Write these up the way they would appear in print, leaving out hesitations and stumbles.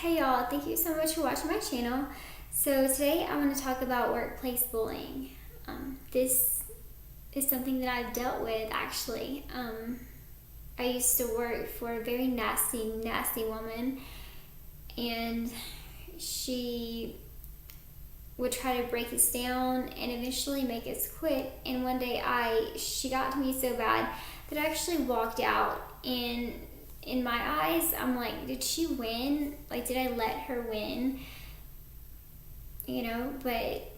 Hey y'all, thank you so much for watching my channel. So today I want to talk about workplace bullying. This is something that I've dealt with actually. I used to work for a very nasty woman, and she would try to break us down and eventually make us quit. And one day she got to me so bad that I actually walked out, and in my eyes, I'm like, did she win? Like, did I let her win? But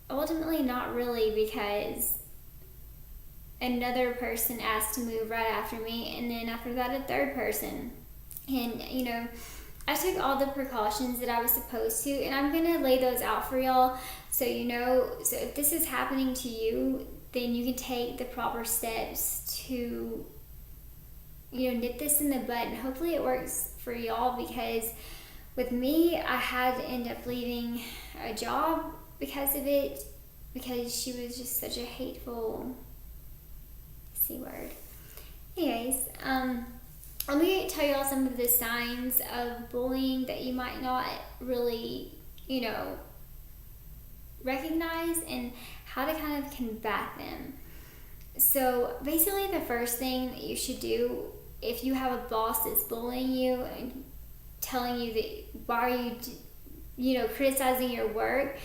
ultimately not really, because another person asked to move right after me, and then after that, a third person. And, I took all the precautions that I was supposed to, and I'm going to lay those out for y'all. So, so if this is happening to you, then you can take the proper steps to nip this in the bud, and hopefully it works for y'all, because with me, I had to end up leaving a job because of it, because she was just such a hateful C word. Anyways, let me tell y'all some of the signs of bullying that you might not really, recognize, and how to kind of combat them. So basically, the first thing that you should do, if you have a boss that's bullying you and telling you that why are you criticizing your work,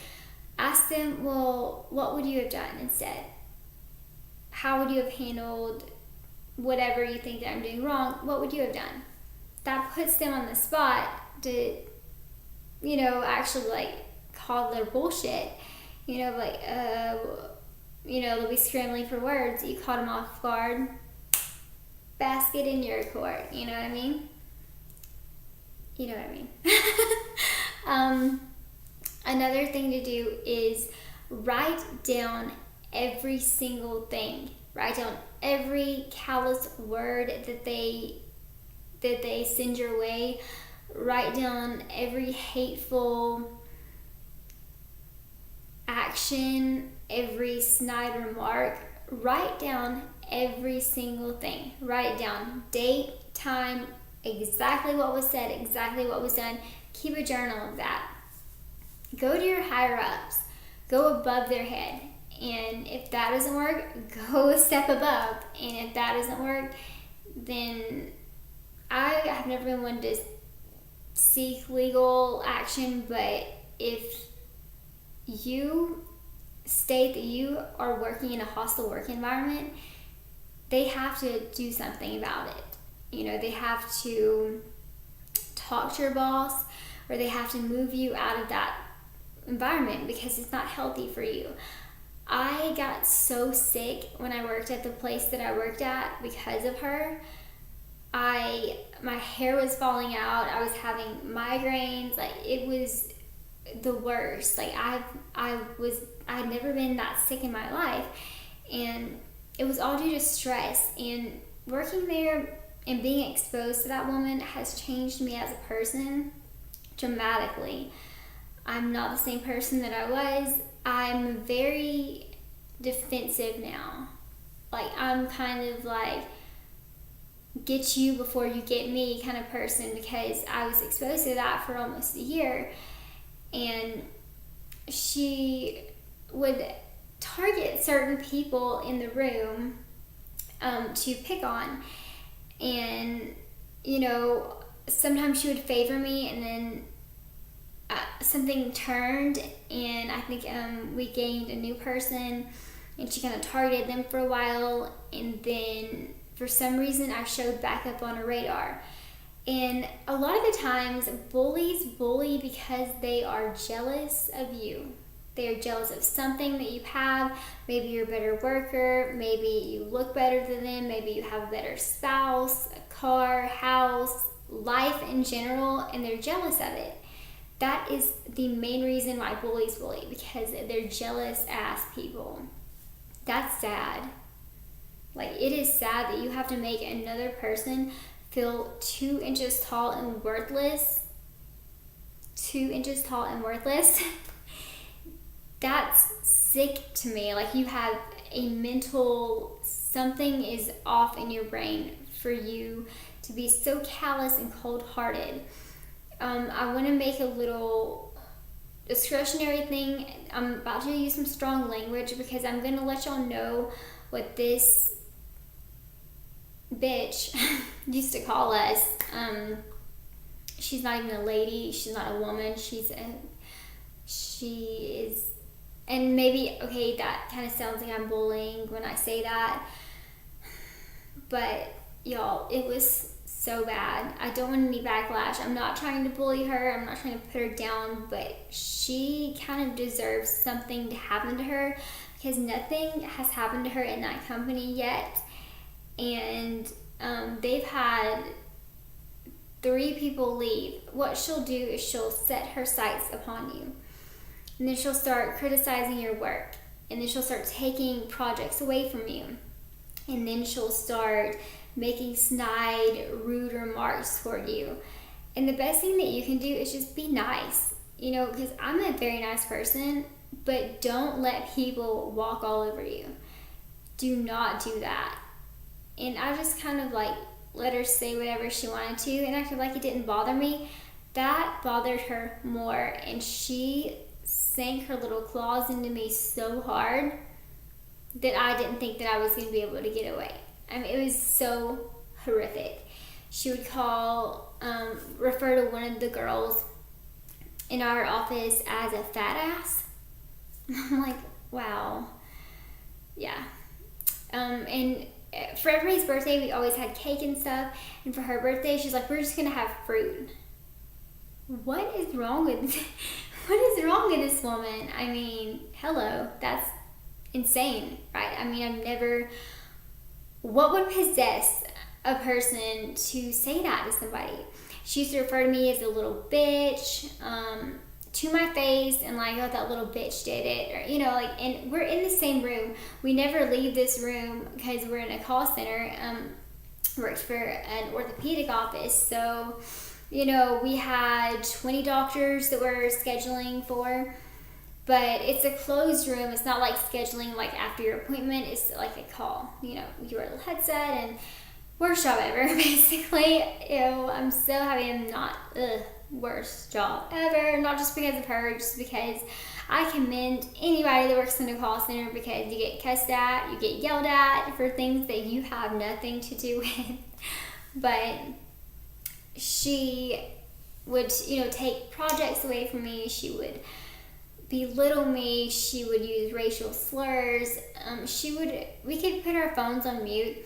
ask them, well, what would you have done instead? How would you have handled whatever you think that I'm doing wrong? What would you have done? That puts them on the spot to, actually call their bullshit. They'll be scrambling for words. You caught them off guard. Basket in your court. You know what I mean? Another thing to do is write down every single thing. Write down every callous word that they send your way. Write down every hateful action, every snide remark. Write down every single thing. Write it down. Date, time, exactly what was said, exactly what was done. Keep a journal of that. Go to your higher ups. Go above their head. And if that doesn't work, go a step above. And if that doesn't work, then I have never been one to seek legal action, but if you state that you are working in a hostile work environment, they have to do something about it. They have to talk to your boss, or they have to move you out of that environment, because it's not healthy for you. I got so sick when I worked at the place that I worked at because of her. My hair was falling out. I was having migraines. It was the worst. I had never been that sick in my life, and it was all due to stress. And working there and being exposed to that woman has changed me as a person dramatically. I'm not the same person that I was. I'm very defensive now. I'm kind of get you before you get me kind of person, because I was exposed to that for almost a year. And she would target certain people in the room to pick on. And, sometimes she would favor me, and then something turned, and I think we gained a new person, and she kind of targeted them for a while, and then for some reason I showed back up on a radar. And a lot of the times, bullies bully because they are jealous of you. They are jealous of something that you have. Maybe you're a better worker. Maybe you look better than them. Maybe you have a better spouse, a car, house, life in general, and they're jealous of it. That is the main reason why bullies bully, because they're jealous ass people. That's sad. It is sad that you have to make another person feel 2 inches tall and worthless. 2 inches tall and worthless. That's sick to me. You have a mental, something is off in your brain for you to be so callous and cold-hearted. I want to make a little discretionary thing. I'm about to use some strong language because I'm going to let y'all know what this bitch used to call us. She's not even a lady. She's not a woman. She is, and maybe, okay, that kind of sounds like I'm bullying when I say that, but y'all, it was so bad. I don't want any backlash. I'm not trying to bully her. I'm not trying to put her down, but she kind of deserves something to happen to her because nothing has happened to her in that company yet. And they've had 3 people leave. What she'll do is she'll set her sights upon you. And then she'll start criticizing your work. And then she'll start taking projects away from you. And then she'll start making snide, rude remarks toward you. And the best thing that you can do is just be nice. You know, because I'm a very nice person, but don't let people walk all over you. Do not do that. And I just kind of like let her say whatever she wanted to and acted like it didn't bother me. That bothered her more, and she sank her little claws into me so hard that I didn't think that I was going to be able to get away. I mean, it was so horrific. She would refer to one of the girls in our office as a fat ass. I'm like, wow. Yeah. And for everybody's birthday, we always had cake and stuff. And for her birthday, she's like, we're just going to have fruit. What is wrong with this woman? I mean, hello, that's insane, right? I mean, what would possess a person to say that to somebody? She used to refer to me as a little bitch, to my face, and like, oh, that little bitch did it, or, you know, like, and we're in the same room. We never leave this room because we're in a call center, worked for an orthopedic office, so, you know, we had 20 doctors that we're scheduling for, but it's a closed room. It's not like scheduling like after your appointment. It's like a call, you know, you wear a little headset, and worst job ever, basically. Ew, I'm so happy I'm not, worst job ever. Not just because of her, just because I commend anybody that works in a call center, because you get cussed at, you get yelled at for things that you have nothing to do with. But she would, you know, take projects away from me. She would belittle me. She would use racial slurs. We could put our phones on mute,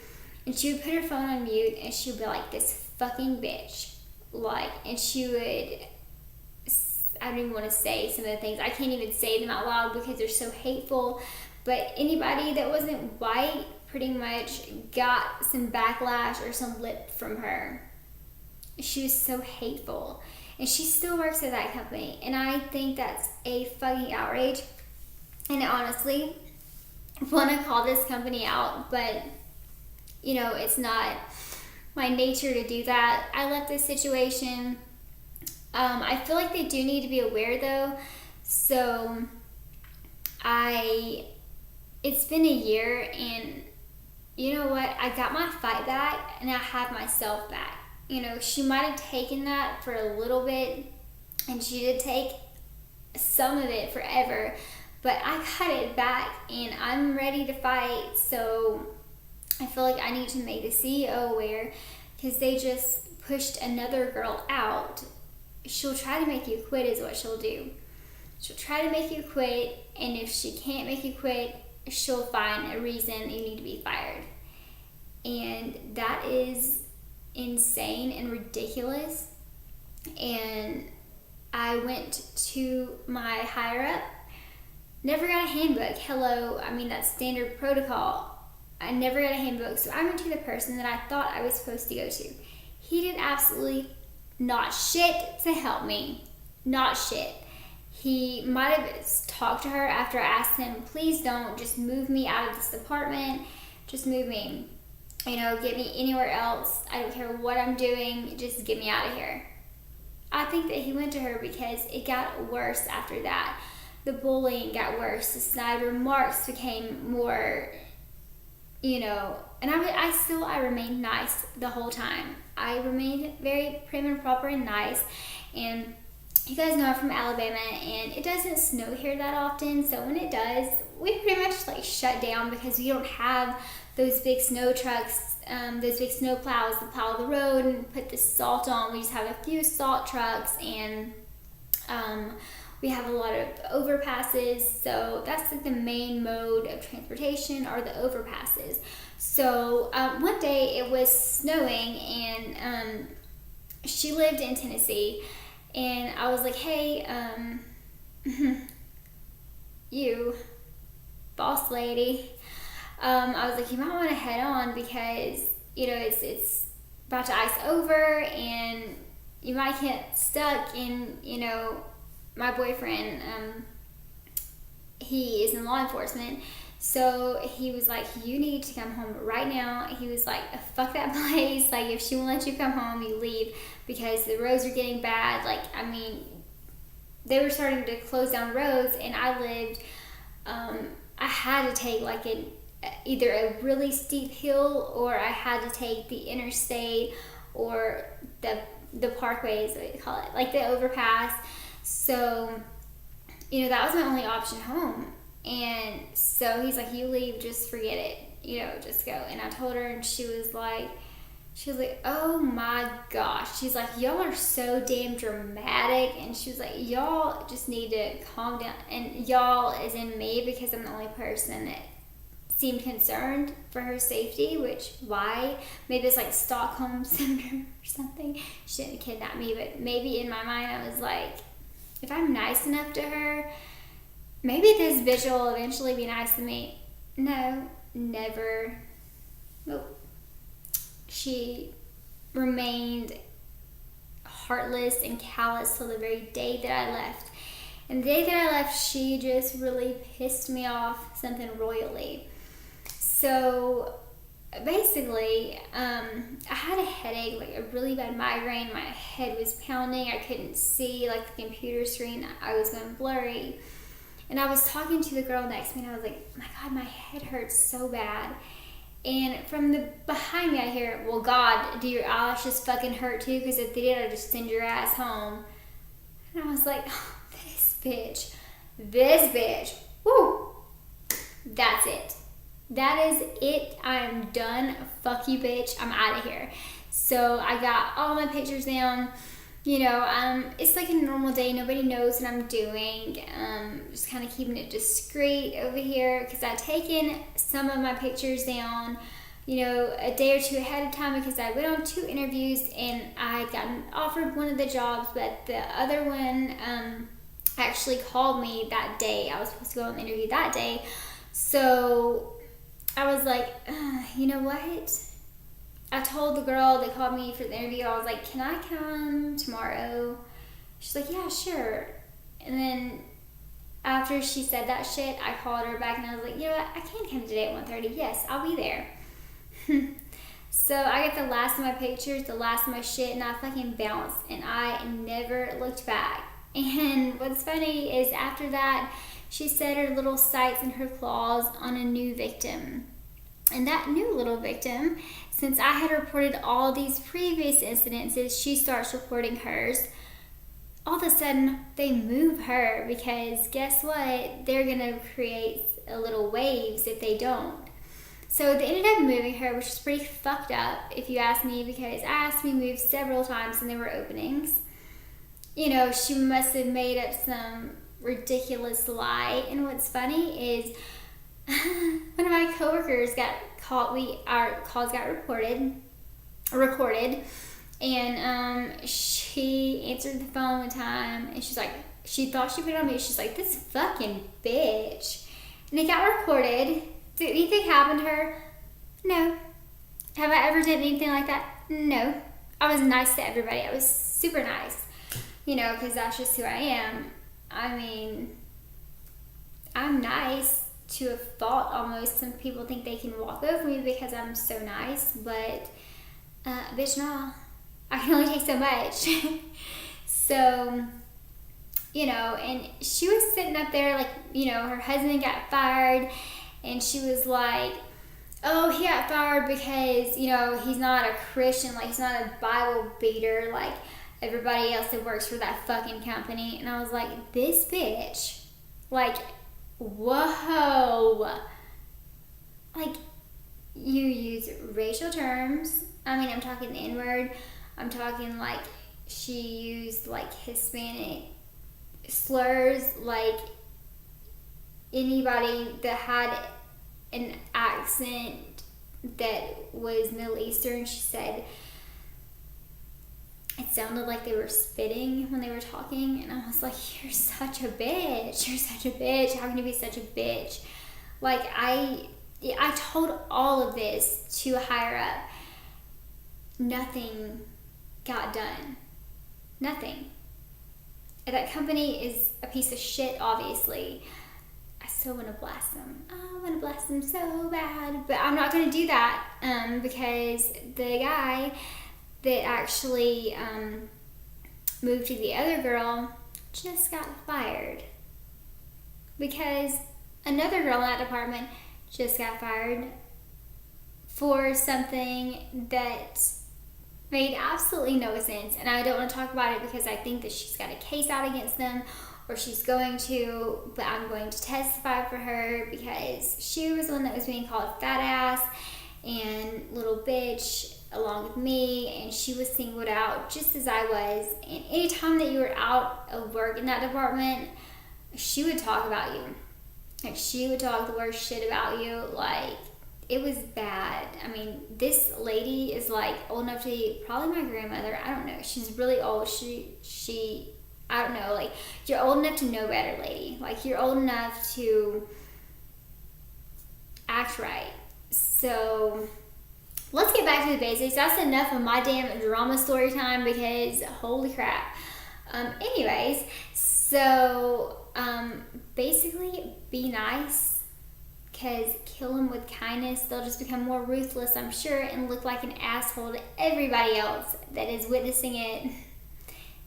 and she would put her phone on mute, and she would be like, this fucking bitch. Like, and she would, I don't even want to say some of the things. I can't even say them out loud because they're so hateful. But anybody that wasn't white pretty much got some backlash or some lip from her. She was so hateful. And she still works at that company. And I think that's a fucking outrage. And I honestly want to call this company out, but, you know, it's not my nature to do that. I left this situation. I feel like they do need to be aware, though. So it's been a year, and you know what? I got my fight back, and I have myself back. You know, she might have taken that for a little bit, and she did take some of it forever, but I got it back, and I'm ready to fight. So I feel like I need to make the CEO aware, because they just pushed another girl out. She'll try to make you quit is what she'll do. She'll try to make you quit, and if she can't make you quit, she'll find a reason you need to be fired. And that is insane and ridiculous. And I went to my higher up, never got a handbook. Hello, I mean, that's standard protocol. I never got a handbook, so I went to the person that I thought I was supposed to go to. He did absolutely not shit to help me. Not shit. He might have talked to her after I asked him, please don't, just move me out of this department. Just move me. You know, get me anywhere else. I don't care what I'm doing. Just get me out of here. I think that he went to her because it got worse after that. The bullying got worse. The snide remarks became more, you know, and I remained nice the whole time. I remained very prim and proper and nice. And you guys know I'm from Alabama, and it doesn't snow here that often. So when it does, we pretty much like shut down because we don't have those big snow trucks, those big snow plows that plow the road and put the salt on. We just have a few salt trucks, and we have a lot of overpasses. So that's like the main mode of transportation, are the overpasses. So one day it was snowing, and she lived in Tennessee, and I was like, hey, you boss lady, I was like, you might want to head on because, you know, it's about to ice over and you might get stuck. And, you know, my boyfriend, he is in law enforcement, so he was like, you need to come home right now. He was like, fuck that place. Like, if she won't let you come home, you leave, because the roads are getting bad. Like, I mean, they were starting to close down roads, and I lived, I had to take like either a really steep hill, or I had to take the interstate, or the parkway is what you call it, like the overpass. So, you know, that was my only option home. And so he's like, you leave, just forget it, you know, just go. And I told her, and she was like, oh my gosh. She's like, y'all are so damn dramatic. And she was like, y'all just need to calm down. And y'all is in me, because I'm the only person that seemed concerned for her safety, which, why? Maybe it's like Stockholm Syndrome or something. She didn't kidnap me, but maybe in my mind I was like, if I'm nice enough to her, maybe this bitch will eventually be nice to me. No, never. Nope. She remained heartless and callous till the very day that I left. And the day that I left, she just really pissed me off, something royally. So basically, I had a headache, like a really bad migraine. My head was pounding. I couldn't see, like, the computer screen. I was going blurry. And I was talking to the girl next to me, and I was like, my God, my head hurts so bad. And from the behind me, I hear, well, God, do your eyelashes fucking hurt too? Because if they did, I'd just send your ass home. And I was like, oh, this bitch, woo, that's it. That is it. I'm done. Fuck you, bitch. I'm out of here. So I got all my pictures down. You know, it's like a normal day. Nobody knows what I'm doing. Just kind of keeping it discreet over here, because I'd taken some of my pictures down, you know, a day or two ahead of time, because I went on 2 interviews and I had gotten offered one of the jobs, but the other one actually called me that day. I was supposed to go on the interview that day. So I was like, you know what? I told the girl that called me for the interview, I was like, can I come tomorrow? She's like, yeah, sure. And then after she said that shit, I called her back and I was like, you know what? I can come today at 1:30. Yes, I'll be there. So I got the last of my pictures, the last of my shit, and I fucking bounced, and I never looked back. And what's funny is after that, she set her little sights and her claws on a new victim. And that new little victim, since I had reported all these previous incidences, she starts reporting hers. All of a sudden, they move her, because guess what? They're going to create a little waves if they don't. So they ended up moving her, which is pretty fucked up, if you ask me, because I asked to be moved several times and there were openings. You know, she must have made up some ridiculous lie. And what's funny is one of my coworkers got caught. Our calls got recorded, and she answered the phone one time, and she's like, she thought she put it on me. She's like, this fucking bitch, and it got recorded. Did anything happen to her? No. Have I ever done anything like that? No. I was nice to everybody. I was super nice, you know, because that's just who I am. I mean, I'm nice to a fault almost. Some people think they can walk over me because I'm so nice, but bitch, no. I can only take so much. So, you know, and she was sitting up there like, you know, her husband got fired, and she was like, oh, he got fired because, you know, he's not a Christian, like, he's not a Bible beater, like, everybody else that works for that fucking company. And I was like, this bitch, like, whoa. Like, you use racial terms. I mean, I'm talking the N-word. I'm talking like she used like Hispanic slurs, like anybody that had an accent that was Middle Eastern, she said it sounded like they were spitting when they were talking. And I was like, you're such a bitch. You're such a bitch. How can you be such a bitch? Like, I told all of this to a higher up. Nothing got done. Nothing. That company is a piece of shit, obviously. I still want to blast them. I want to blast them so bad. But I'm not going to do that because the guy that actually moved to the other girl just got fired. Because another girl in that department just got fired for something that made absolutely no sense. And I don't want to talk about it because I think that she's got a case out against them, or she's going to, but I'm going to testify for her because she was the one that was being called fat ass and little bitch along with me, and she was singled out just as I was. And anytime that you were out of work in that department, she would talk about you. Like, she would talk the worst shit about you. Like, it was bad. I mean, this lady is like old enough to be probably my grandmother. I don't know. She's really old. She I don't know. Like, you're old enough to know better, lady. Like, you're old enough to act right. So let's get back to the basics. That's enough of my damn drama story time because holy crap. Anyways, so basically be nice. Because kill them with kindness, they'll just become more ruthless, I'm sure, and look like an asshole to everybody else that is witnessing it.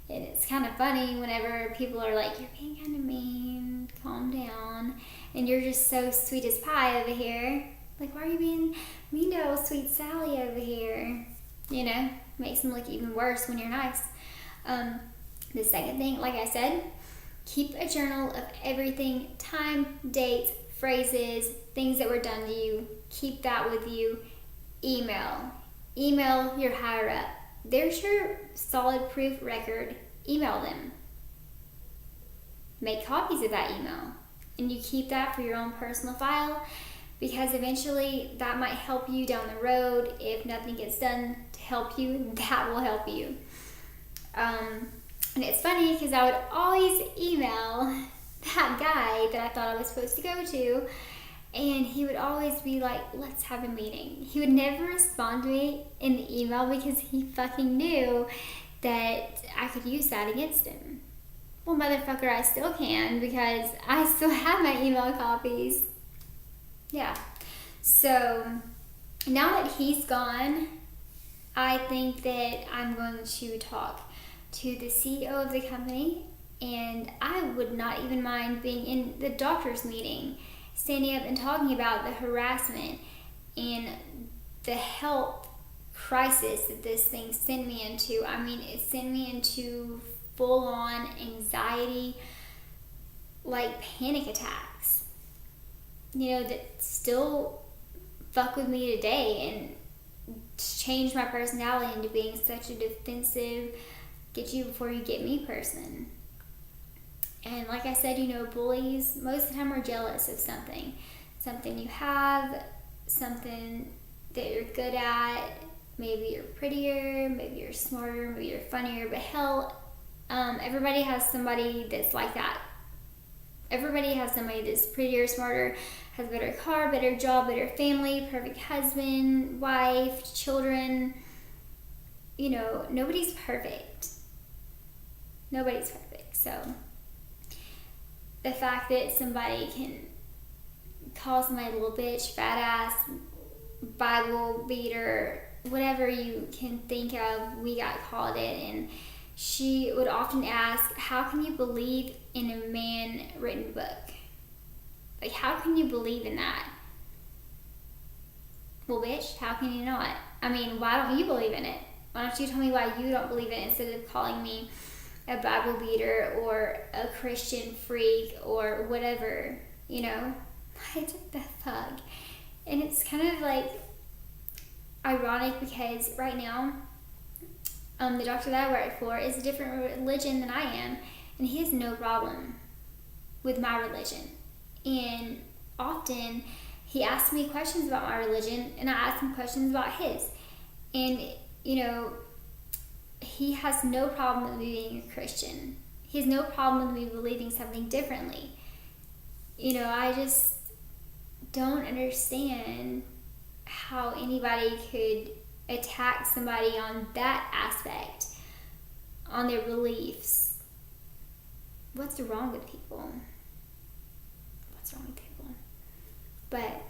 And it's kind of funny whenever people are like, you're being kind of mean, calm down. And you're just so sweet as pie over here. Like, why are you being mean to old sweet Sally over here? You know, makes them look even worse when you're nice. The second thing, like I said, keep a journal of everything, time, dates, phrases, things that were done to you. Keep that with you. Email your higher up. There's your solid proof record. Email them. Make copies of that email, and you keep that for your own personal file, because eventually that might help you down the road. If nothing gets done to help you, that will help you. And it's funny because I would always email that guy that I thought I was supposed to go to, and he would always be like, let's have a meeting. He would never respond to me in the email because he fucking knew that I could use that against him. Well, motherfucker, I still can because I still have my email copies. Yeah. So now that he's gone, I think that I'm going to talk to the CEO of the company. And I would not even mind being in the doctor's meeting, standing up and talking about the harassment and the health crisis that this thing sent me into. I mean, it sent me into full-on anxiety, like panic attacks, you know, that still fuck with me today and change my personality into being such a defensive, get you before you get me person. And like I said, you know, bullies most of the time are jealous of something you have, something that you're good at. Maybe you're prettier, maybe you're smarter, maybe you're funnier, but hell, everybody has somebody that's like that. Everybody has somebody that's prettier, smarter, has a better car, better job, better family, perfect husband, wife, children. You know, nobody's perfect. Nobody's perfect. So the fact that somebody can call somebody a little bitch, fat ass, Bible beater, whatever you can think of, we got called it. And she would often ask, how can you believe in a man-written book? Like, how can you believe in that? Well, bitch, how can you not? I mean, why don't you believe in it? Why don't you tell me why you don't believe it instead of calling me a Bible beater or a Christian freak or whatever, you know? What the fuck? And it's kind of like ironic because right now, the doctor that I work for is a different religion than I am, and he has no problem with my religion. And often he asks me questions about my religion, and I ask him questions about his. And, you know, he has no problem with me being a Christian. He has no problem with me believing something differently. You know, I just don't understand how anybody could attack somebody on that aspect, on their beliefs. What's wrong with people? What's wrong with people? But,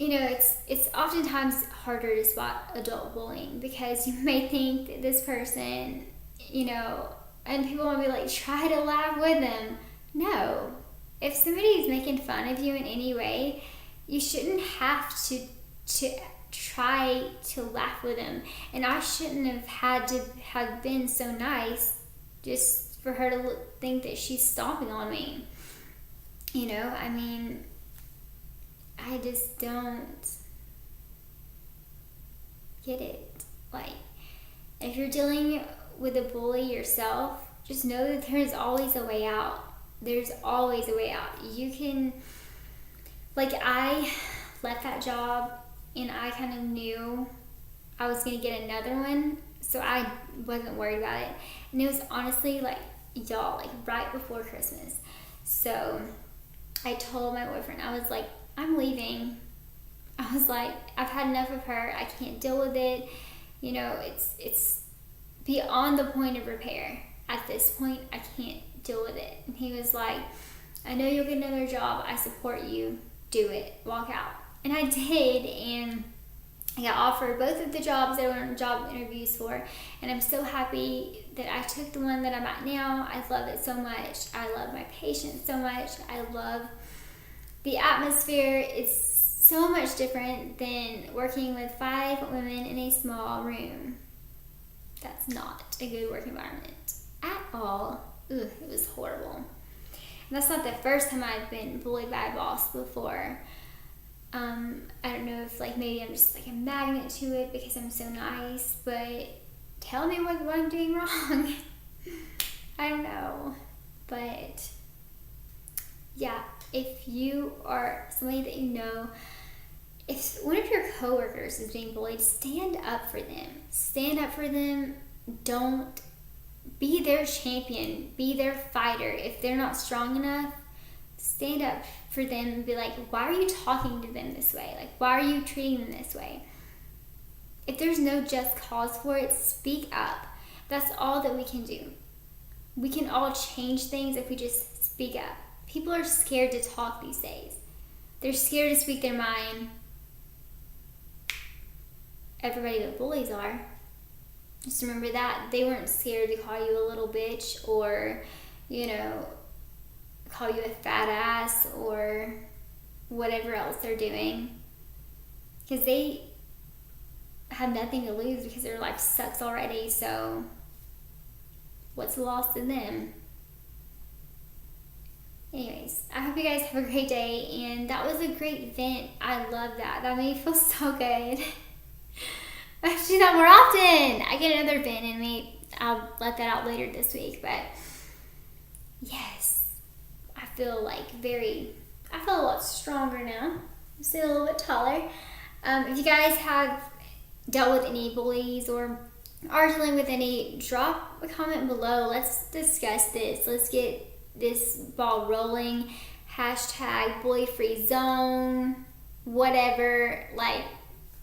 you know, it's oftentimes harder to spot adult bullying because you may think that this person, you know, and people want to be like, try to laugh with them. No. If somebody is making fun of you in any way, you shouldn't have to try to laugh with them. And I shouldn't have had to have been so nice just for her to think that she's stomping on me. You know, I mean, I just don't get it. Like, if you're dealing with a bully yourself, just know that there's always a way out. There's always a way out. You can, like, I left that job and I kind of knew I was going to get another one, so I wasn't worried about it. And it was honestly, like, y'all, like, right before Christmas. So I told my boyfriend, I was like, I'm leaving. I was like, I've had enough of her. I can't deal with it. You know, it's beyond the point of repair. At this point, I can't deal with it. And he was like, I know you'll get another job. I support you. Do it. Walk out. And I did, and I got offered both of the jobs that I went on job interviews for, and I'm so happy that I took the one that I'm at now. I love it so much. I love my patients so much. I love the atmosphere. It's so much different than working with 5 women in a small room. That's not a good work environment at all. Ugh, it was horrible. And that's not the first time I've been bullied by a boss before. I don't know if, like, maybe I'm just like a magnet to it because I'm so nice, but tell me what I'm doing wrong. I don't know. But yeah, if you are somebody that you know, if one of your coworkers is being bullied, stand up for them. Stand up for them. Don't be their champion. Be their fighter. If they're not strong enough, stand up for them and be like, why are you talking to them this way? Like, why are you treating them this way? If there's no just cause for it, speak up. That's all that we can do. We can all change things if we just speak up. People are scared to talk these days. They're scared to speak their mind. Everybody but bullies are. Just remember that. They weren't scared to call you a little bitch or, you know, call you a fat ass or whatever else they're doing, because they have nothing to lose because their life sucks already. So what's lost in them? Anyways, I hope you guys have a great day, and that was a great vent. I love that. That made me feel so good. I should do that more often. I get another vent in me. I'll let that out later this week, but yes. I feel a lot stronger now. I'm still a little bit taller. If you guys have dealt with any bullies or are dealing with any, drop a comment below. Let's discuss this. Let's get this ball rolling. Hashtag bully free zone, whatever. Like,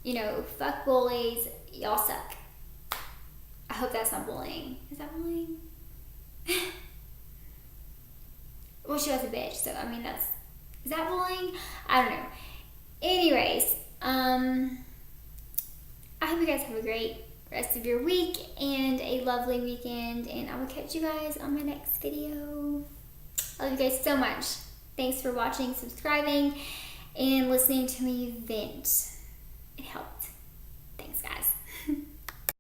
you know, fuck bullies. Y'all suck. I hope that's not bullying. Is that bullying? Well, she was a bitch, so I mean, is that bullying? I don't know. Anyways, I hope you guys have a great rest of your week and a lovely weekend, and I will catch you guys on my next video. I love you guys so much. Thanks for watching, subscribing, and listening to me vent. It helped.